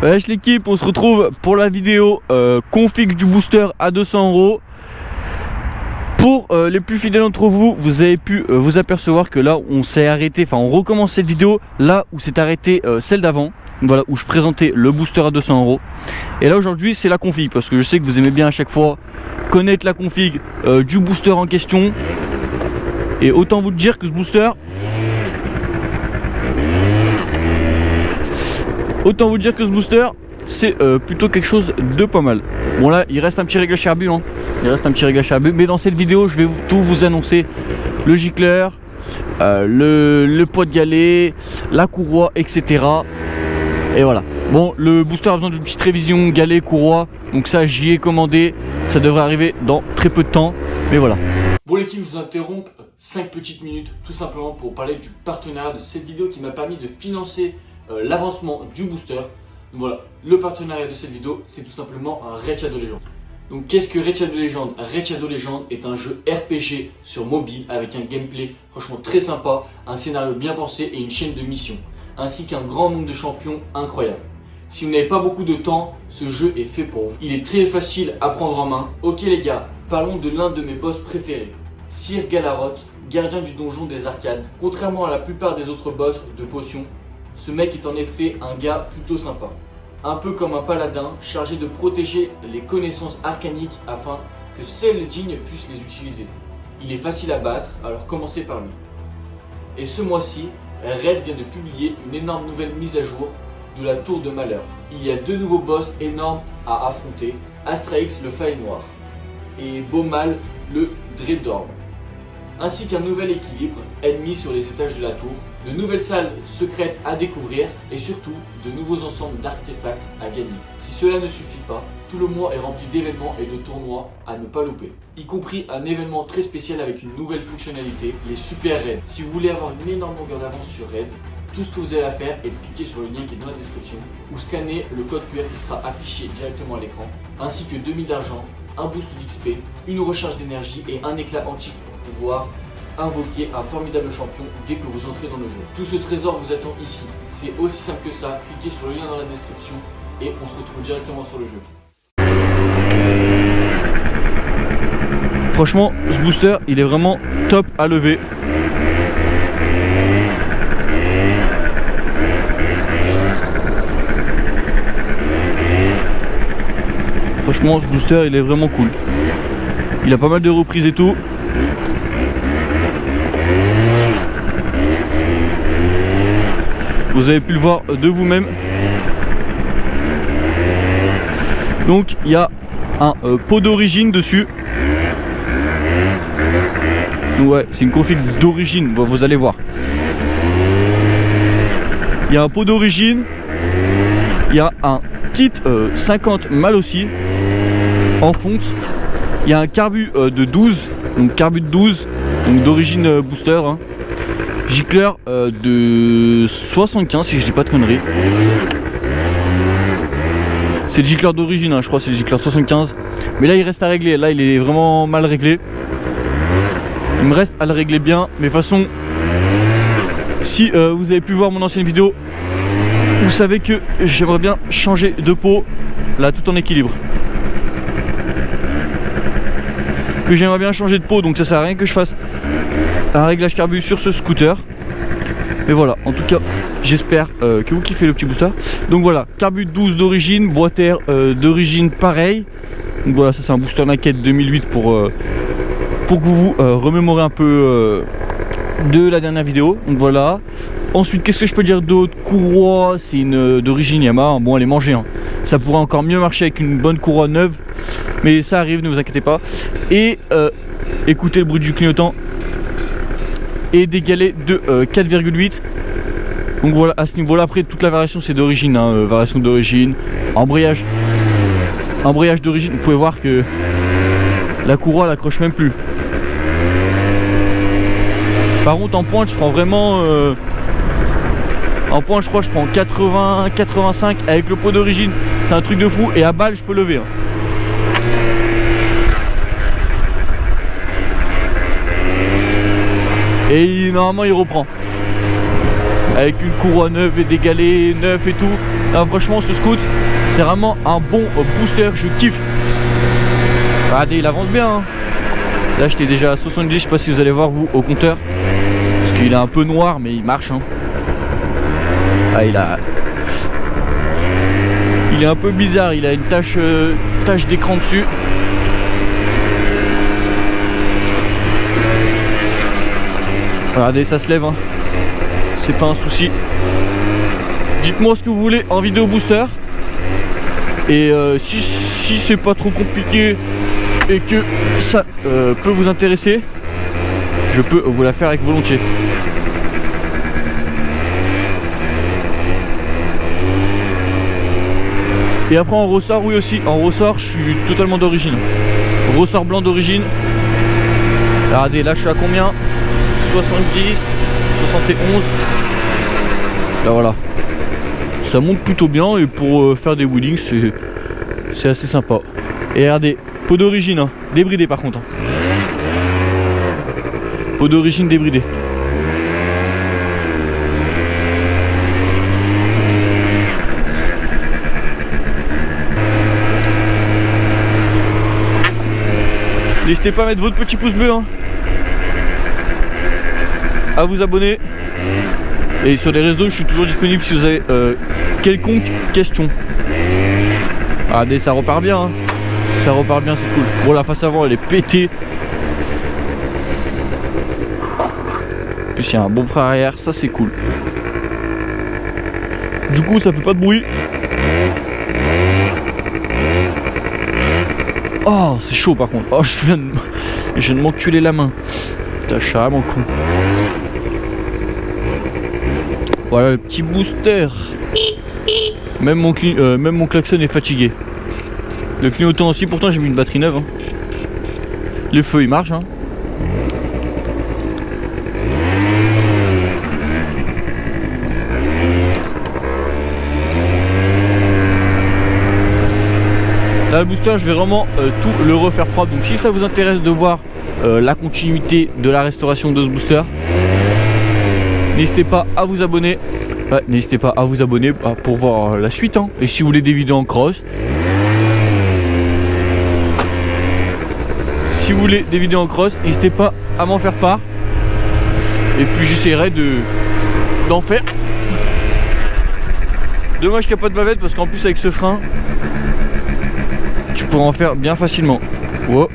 Wesh l'équipe, on se retrouve pour la vidéo config du booster à 200 €. Pour les plus fidèles d'entre vous, vous avez pu vous apercevoir que là on s'est arrêté, enfin on recommence cette vidéo là où s'est arrêté celle d'avant. Voilà, où je présentais le booster à 200 €. Et là aujourd'hui c'est la config, parce que je sais que vous aimez bien à chaque fois connaître la config du booster en question. Et autant vous dire que ce booster, c'est plutôt quelque chose de pas mal. Bon là il reste un petit réglage charbu, hein. Mais dans cette vidéo je vais tout vous annoncer. Le gicleur, le poids de galet, la courroie, etc. Et voilà. Bon, le booster a besoin d'une petite révision galet, courroie. Donc ça j'y ai commandé. Ça devrait arriver dans très peu de temps. Mais voilà. Bon l'équipe, je vous interromps 5 petites minutes tout simplement pour parler du partenariat de cette vidéo qui m'a permis de financer l'avancement du booster. Donc voilà, le partenariat de cette vidéo, c'est tout simplement un Raid Shadow Legends. Donc qu'est-ce que Raid Shadow Legends? Raid Shadow Legends est un jeu RPG sur mobile avec un gameplay franchement très sympa, un scénario bien pensé et une chaîne de missions, ainsi qu'un grand nombre de champions incroyables. Si vous n'avez pas beaucoup de temps, ce jeu est fait pour vous. Il est très facile à prendre en main. Ok les gars, parlons de l'un de mes boss préférés, Sir Galaroth, gardien du donjon des arcades. Contrairement à la plupart des autres boss de potions, ce mec est en effet un gars plutôt sympa. Un peu comme un paladin chargé de protéger les connaissances arcaniques afin que seuls les dignes puissent les utiliser. Il est facile à battre, alors commencez par lui. Et ce mois-ci, Raid vient de publier une énorme nouvelle mise à jour de la Tour de Malheur. Il y a deux nouveaux boss énormes à affronter, Astraix le Faille Noir et Beaumal le Dreadorn, ainsi qu'un nouvel équilibre ennemi sur les étages de la tour, de nouvelles salles secrètes à découvrir et surtout de nouveaux ensembles d'artefacts à gagner. Si cela ne suffit pas, tout le mois est rempli d'événements et de tournois à ne pas louper, y compris un événement très spécial avec une nouvelle fonctionnalité, les Super Raids. Si vous voulez avoir une énorme longueur d'avance sur Raid, tout ce que vous avez à faire est de cliquer sur le lien qui est dans la description ou scanner le code QR qui sera affiché directement à l'écran, ainsi que 2000 d'argent, un boost d'XP, une recharge d'énergie et un éclat antique pour pouvoir invoquer un formidable champion dès que vous entrez dans le jeu. Tout ce trésor vous attend ici. C'est aussi simple que ça. Cliquez sur le lien dans la description et on se retrouve directement sur le jeu. Franchement, ce booster, il est vraiment top à lever. Franchement, ce booster, il est vraiment cool. Il a pas mal de reprises et tout. Vous avez pu le voir de vous-même. Donc il y a un pot d'origine dessus. Donc ouais, c'est une config d'origine, vous allez voir. Il y a un pot d'origine. Il y a un kit 50 mal aussi en fonte. Il y a un carbu de 12, donc carbu de 12, donc d'origine booster, hein. Gicleur de 75 si je dis pas de conneries. C'est le gicleur d'origine, hein, je crois, c'est le gicleur de 75. Mais là il reste à régler, là il est vraiment mal réglé. Il me reste à le régler bien, mais de toute façon, si vous avez pu voir mon ancienne vidéo, vous savez que j'aimerais bien changer de pot, là tout en équilibre. J'aimerais bien changer de pot, donc ça sert à rien que je fasse un réglage carbu sur ce scooter. Et voilà, en tout cas j'espère que vous kiffez le petit booster. Donc voilà, carbu 12 d'origine, boîte air d'origine pareil. Donc voilà, ça c'est un booster Naked 2008 pour que vous remémorez un peu de la dernière vidéo. Donc voilà. Ensuite, qu'est-ce que je peux dire d'autre? Courroie, c'est une d'origine Yamaha. Bon, elle est mangée, hein. Ça pourrait encore mieux marcher avec une bonne courroie neuve, mais ça arrive, ne vous inquiétez pas. Et écoutez le bruit du clignotant. Et des galets de 4,8. Donc voilà, à ce niveau là, après toute la variation c'est d'origine, hein, variation d'origine, embrayage d'origine. Vous pouvez voir que la courroie elle accroche même plus. Par contre en pointe je prends vraiment en pointe je crois que je prends 80, 85 avec le pot d'origine, c'est un truc de fou. Et à balle je peux lever, hein. Et normalement il reprend. avec une courroie neuve et des galets neufs et tout. Non, franchement ce Scout c'est vraiment un bon booster, je kiffe. Regardez, il avance bien hein. Là j'étais déjà à 70, je sais pas si vous allez voir vous au compteur, parce qu'il est un peu noir mais il marche hein. Ah, il est un peu bizarre, il a une tache d'écran dessus. Regardez, ça se lève hein. C'est pas un souci. Dites-moi ce que vous voulez en vidéo booster. Et si c'est pas trop compliqué et que ça peut vous intéresser, je peux vous la faire avec volontiers. Et après en ressort, oui aussi, en ressort je suis totalement d'origine. Ressort blanc d'origine. Regardez, là je suis à combien? 70, 71. Là voilà. Ça monte plutôt bien et pour faire des wheelings c'est assez sympa. Et regardez, peau d'origine, hein, débridée par contre. Peau d'origine débridée. N'hésitez pas à mettre votre petit pouce bleu hein, à vous abonner. Et sur les réseaux, je suis toujours disponible si vous avez quelconque question. Regardez, ça repart bien hein. Ça repart bien, c'est cool. Bon, la face avant elle est pétée. En plus il y a un bon frein arrière, ça c'est cool. Du coup ça fait pas de bruit. Oh c'est chaud par contre. Oh je viens de m'enculer la main. Putain, je suis vraiment con. Voilà le petit booster. Même mon klaxon est fatigué. Le clignotant aussi, pourtant j'ai mis une batterie neuve hein. Les feux ils marchent hein. Là le booster je vais vraiment tout le refaire propre. Donc si ça vous intéresse de voir la continuité de la restauration de ce booster, n'hésitez pas à vous abonner. Ouais, n'hésitez pas à vous abonner pour voir la suite hein. Et si vous voulez des vidéos en cross, n'hésitez pas à m'en faire part. Et puis j'essaierai d'en faire. Dommage qu'il n'y a pas de bavette parce qu'en plus avec ce frein tu pourras en faire bien facilement. Wow.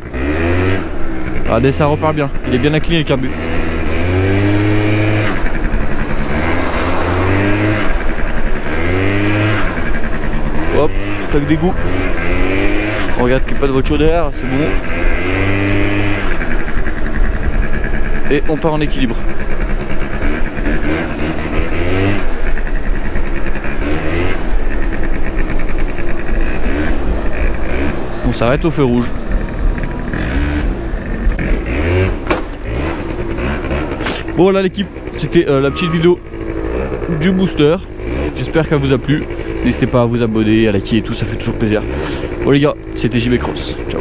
Regardez, ça repart bien. Il est bien incliné le carbu. Hop, plaque d'égout. On regarde qu'il n'y a pas de voiture derrière, c'est bon. Et on part en équilibre. On s'arrête au feu rouge. Bon là l'équipe, c'était la petite vidéo du booster. J'espère qu'elle vous a plu. N'hésitez pas à vous abonner, à liker et tout, ça fait toujours plaisir. Bon les gars, c'était JB Cross. Ciao.